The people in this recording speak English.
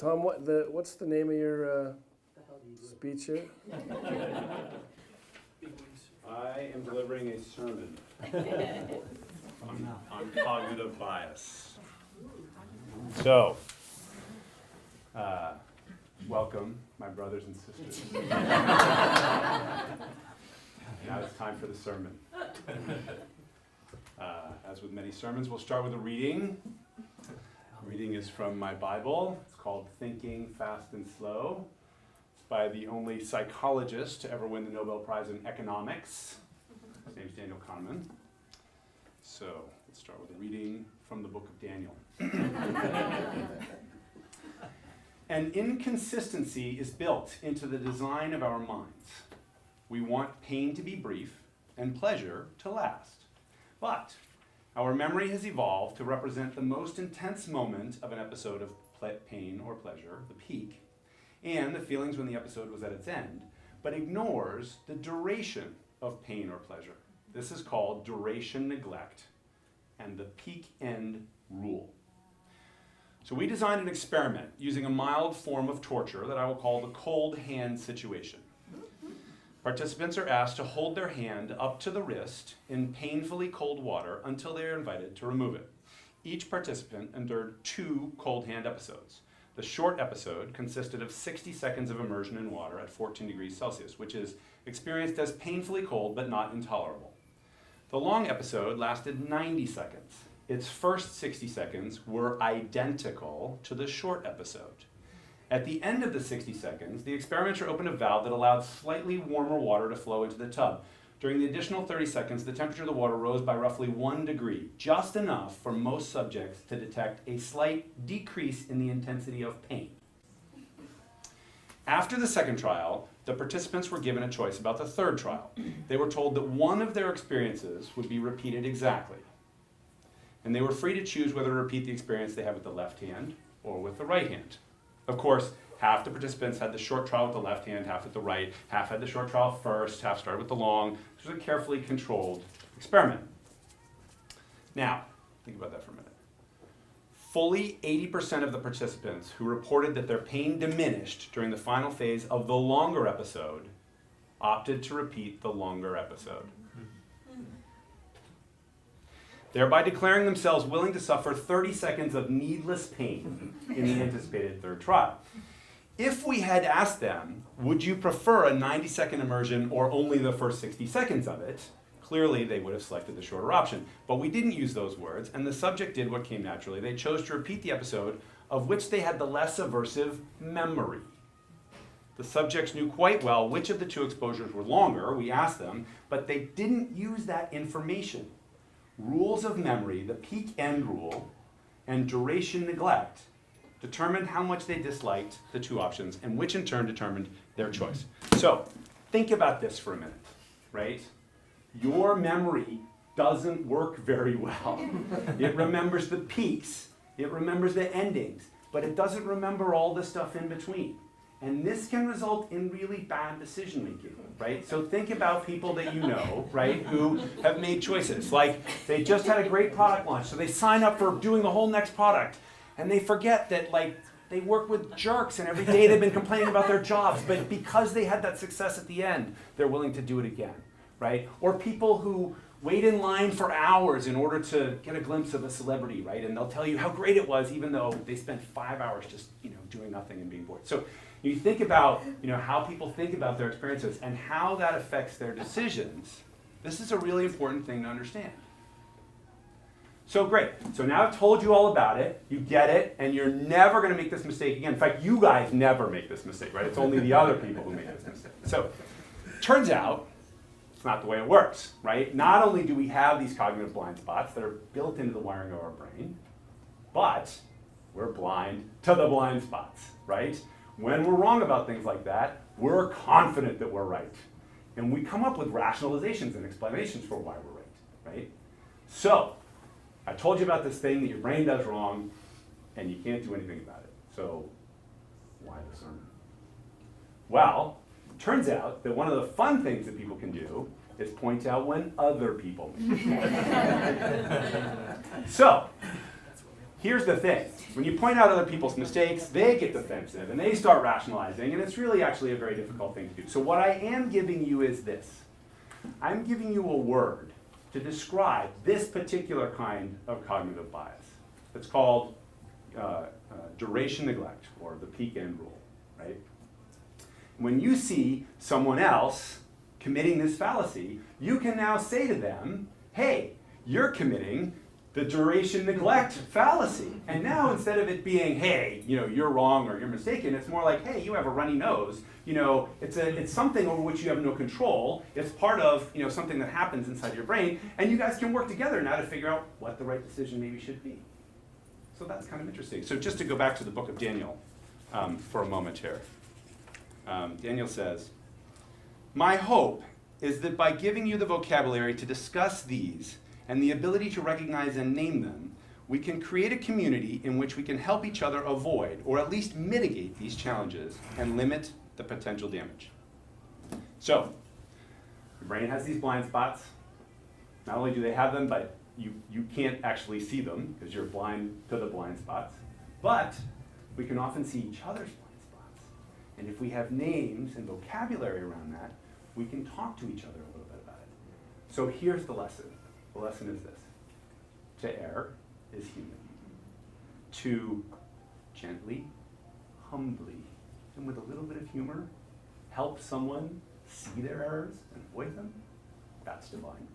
Tom, what's the name of your speech here? I am delivering a sermon on cognitive bias. So, welcome, my brothers and sisters. Now it's time for the sermon. As with many sermons, we'll start with a reading. The reading is from my Bible. It's called Thinking Fast and Slow. It's by the only psychologist to ever win the Nobel Prize in Economics. His name's Daniel Kahneman. So let's start with a reading from the book of Daniel. An inconsistency is built into the design of our minds. We want pain to be brief and pleasure to last. But our memory has evolved to represent the most intense moment of an episode of pain or pleasure, the peak, and the feelings when the episode was at its end, but ignores the duration of pain or pleasure. This is called duration neglect and the peak end rule. So we designed an experiment using a mild form of torture that I will call the cold hand situation. Participants are asked to hold their hand up to the wrist in painfully cold water until they are invited to remove it. Each participant endured 2 cold hand episodes. The short episode consisted of 60 seconds of immersion in water at 14 degrees Celsius, which is experienced as painfully cold but not intolerable. The long episode lasted 90 seconds. Its first 60 seconds were identical to the short episode. At the end of the 60 seconds, the experimenter opened a valve that allowed slightly warmer water to flow into the tub. During the additional 30 seconds, the temperature of the water rose by roughly 1 degree, just enough for most subjects to detect a slight decrease in the intensity of pain. After the second trial, the participants were given a choice about the third trial. They were told that one of their experiences would be repeated exactly, and they were free to choose whether to repeat the experience they had with the left hand or with the right hand. Of course, half the participants had the short trial with the left hand, half with the right, half had the short trial first, half started with the long. This was a carefully controlled experiment. Now, think about that for a minute. Fully 80% of the participants who reported that their pain diminished during the final phase of the longer episode opted to repeat the longer episode, thereby declaring themselves willing to suffer 30 seconds of needless pain in the anticipated third trial. If we had asked them, would you prefer a 90-second immersion or only the first 60 seconds of it, clearly they would have selected the shorter option. But we didn't use those words, and the subject did what came naturally. They chose to repeat the episode of which they had the less aversive memory. The subjects knew quite well which of the 2 exposures were longer, we asked them, but they didn't use that information. Rules of memory, the peak end rule, and duration neglect determined how much they disliked the 2 options, and which in turn determined their choice. So, think about this for a minute, right? Your memory doesn't work very well. It remembers the peaks, it remembers the endings, but it doesn't remember all the stuff in between. And this can result in really bad decision making, right? So think about people that you know, right, who have made choices. Like, they just had a great product launch, so they sign up for doing the whole next product, and they forget that, like, they work with jerks, and every day they've been complaining about their jobs, but because they had that success at the end, they're willing to do it again, right? Or people who wait in line for hours in order to get a glimpse of a celebrity, right? And they'll tell you how great it was, even though they spent 5 hours just, doing nothing and being bored. So you think about, how people think about their experiences and how that affects their decisions. This is a really important thing to understand. So great. So now I've told you all about it, you get it, and you're never going to make this mistake again. In fact, you guys never make this mistake, right? It's only the other people who make this mistake. So turns out it's not the way it works, right? Not only do we have these cognitive blind spots that are built into the wiring of our brain, but we're blind to the blind spots, right? When we're wrong about things like that, we're confident that we're right. And we come up with rationalizations and explanations for why we're right, right? So, I told you about this thing that your brain does wrong, and you can't do anything about it. So, why the sermon? Well, it turns out that one of the fun things that people can do is point out when other people make mistakes. So, here's the thing. When you point out other people's mistakes, they get defensive and they start rationalizing, and it's really actually a very difficult thing to do. So what I am giving you is this. I'm giving you a word to describe this particular kind of cognitive bias. It's called duration neglect, or the peak end rule, right? When you see someone else committing this fallacy, you can now say to them, hey, you're committing the duration neglect fallacy. And now instead of it being, hey, you're wrong or you're mistaken, it's more like, hey, you have a runny nose. It's something over which you have no control. It's part of something that happens inside your brain, and you guys can work together now to figure out what the right decision maybe should be. So that's kind of interesting. So just to go back to the book of Daniel for a moment here. Daniel says, my hope is that by giving you the vocabulary to discuss these and the ability to recognize and name them, we can create a community in which we can help each other avoid or at least mitigate these challenges and limit the potential damage. So, your brain has these blind spots. Not only do they have them, but you can't actually see them because you're blind to the blind spots. But we can often see each other's blind spots. And if we have names and vocabulary around that, we can talk to each other a little bit about it. So here's the lesson. The lesson is this. To err is human. To gently, humbly, and with a little bit of humor, help someone see their errors and avoid them, that's divine.